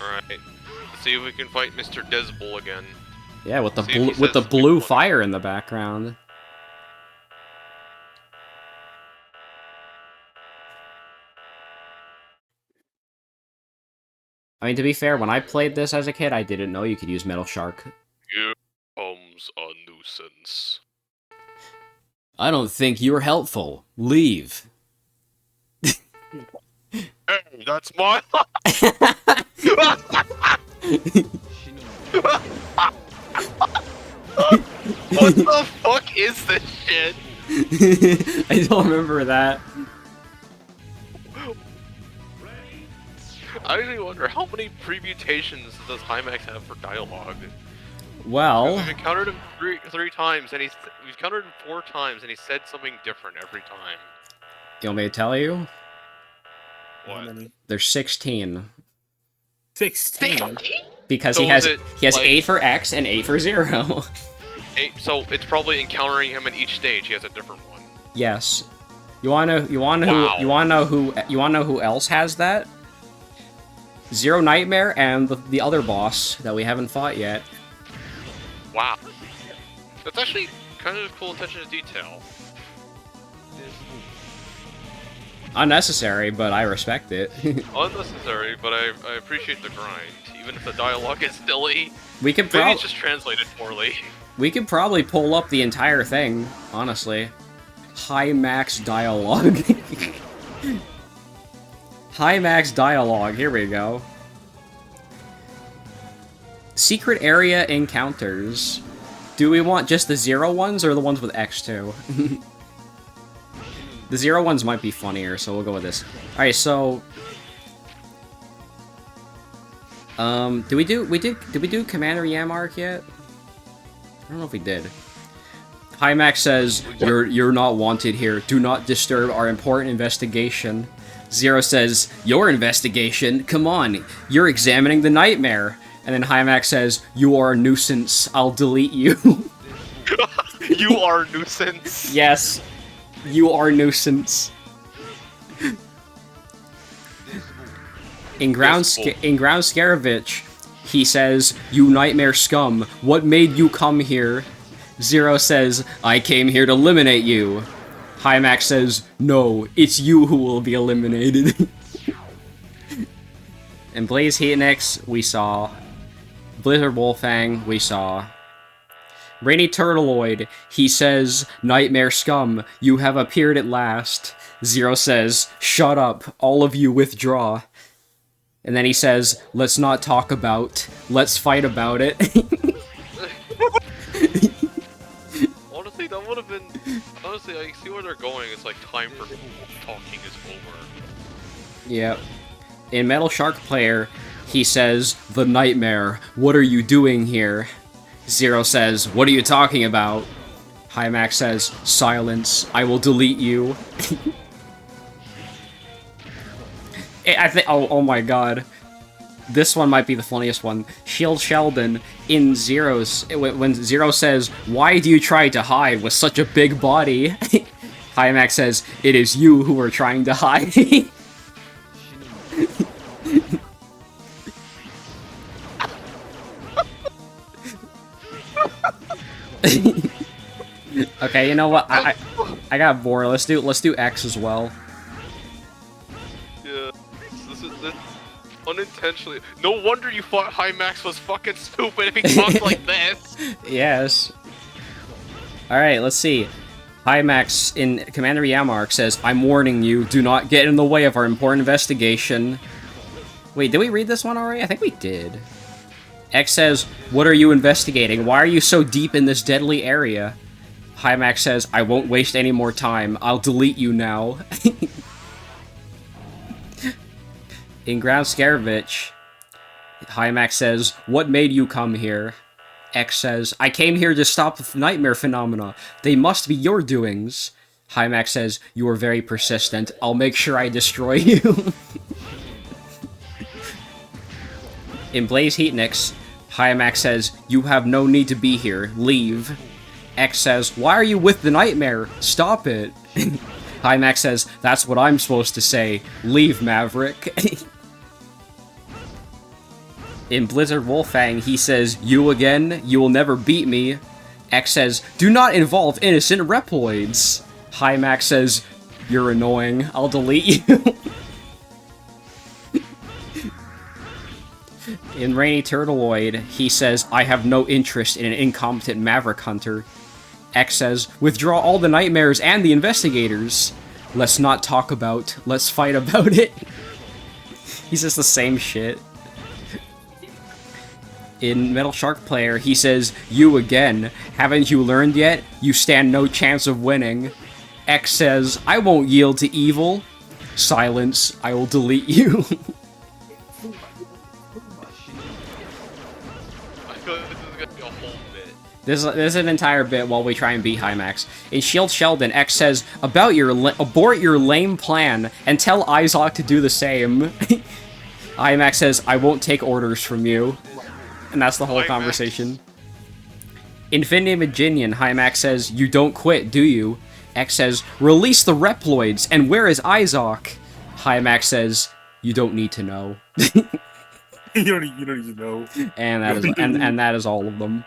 Alright. Let's see if we can fight Mr. Dezbol again. Yeah, with the blue fire in the background. I mean, to be fair, when I played this as a kid, I didn't know you could use Metal Shark. Here comes a nuisance. I don't think you're helpful. Leave. Hey, that's my What the fuck is this shit? I don't remember that. I really wonder how many permutations does Hymax have for dialogue? Well, We've encountered him three times, and we've encountered him 4 times, and he said something different every time. you want me to tell you? What? There's 16. 16? Because So he has like, 8 for X and 8 for 0. 8, so it's probably encountering him in each stage. He has a different one. Yes. You wanna know who else has that? Zero Nightmare and the other boss that we haven't fought yet. Wow. That's actually kind of a cool attention to detail. Unnecessary, but I respect it. Unnecessary, but I appreciate the grind. Even if the dialogue is silly. We could Maybe it's just translated poorly. We could probably pull up the entire thing, honestly. High max dialogue. High max dialogue, here we go. Secret area encounters. Do we want just the 0 ones or the ones with X2? The 0 ones might be funnier, so we'll go with this. Alright, so... did we do Commander Yam arc yet? I don't know if we did. Hymax says, you're not wanted here. Do not disturb our important investigation. Zero says, your investigation? Come on, you're examining the nightmare. And then Hymax says, you are a nuisance. I'll delete you. You are a nuisance. Yes, you are a nuisance. In Ground Scaravich, he says, you nightmare scum, what made you come here? Zero says, I came here to eliminate you. Hymax says, no, it's you who will be eliminated. And Blaze Heatnix, we saw. Blizzard Wolfang, we saw. Rainy Turtleoid, he says, nightmare scum, you have appeared at last. Zero says, shut up, all of you withdraw. And then he says, let's not talk about, let's fight about it. Honestly, that would have been... Honestly, I see where they're going. It's like time for talking is over. Yep. In Metal Shark Player, he says, the nightmare, what are you doing here? Zero says, what are you talking about? Hymax says, silence, I will delete you. I think, oh my god. This one might be the funniest one. Shield Sheldon in Zero's, when Zero says, why do you try to hide with such a big body? Hymax says, it is you who are trying to hide. Okay, you know what? I got bored. Let's do X as well. Yeah, this unintentionally. No wonder you thought Hymax was fucking stupid if he talks like this. Yes. Alright, let's see. Hymax in Commander Yamark says, I'm warning you, do not get in the way of our important investigation. Wait, did we read this one already? I think we did. X says, what are you investigating? Why are you so deep in this deadly area? Hymax says, I won't waste any more time. I'll delete you now. In Ground Scaravich, Hymax says, what made you come here? X says, I came here to stop the nightmare phenomena. They must be your doings. Hymax says, you are very persistent. I'll make sure I destroy you. In Blaze Heatnix, Hymax says, you have no need to be here. Leave. X says, why are you with the nightmare? Stop it. Hymax says, that's what I'm supposed to say. Leave, Maverick. In Blizzard Wolfang, he says, "You again? You will never beat me." X says, "Do not involve innocent Reploids." Hymax says, "You're annoying. I'll delete you." In Rainy Turtleoid, he says, "I have no interest in an incompetent Maverick Hunter." X says, "Withdraw all the nightmares and the investigators. Let's not talk about, let's fight about it." He says the same shit. In Metal Shark Player, he says, "You again. Haven't you learned yet? You stand no chance of winning." X says, "I won't yield to evil." Silence, I will delete you. I feel like this is gonna be a whole bit. This is an entire bit while we try and beat Hymax. In Shield Sheldon, X says, "Abort your lame plan and tell Izok to do the same." Hymax says, "I won't take orders from you." And that's the whole conversation. Infinity Maginian, Hymax says, "You don't quit, do you?" X says, "Release the Reploids, and where is Izok?" Hymax says, "You don't need to know." You don't even know. And that is all of them.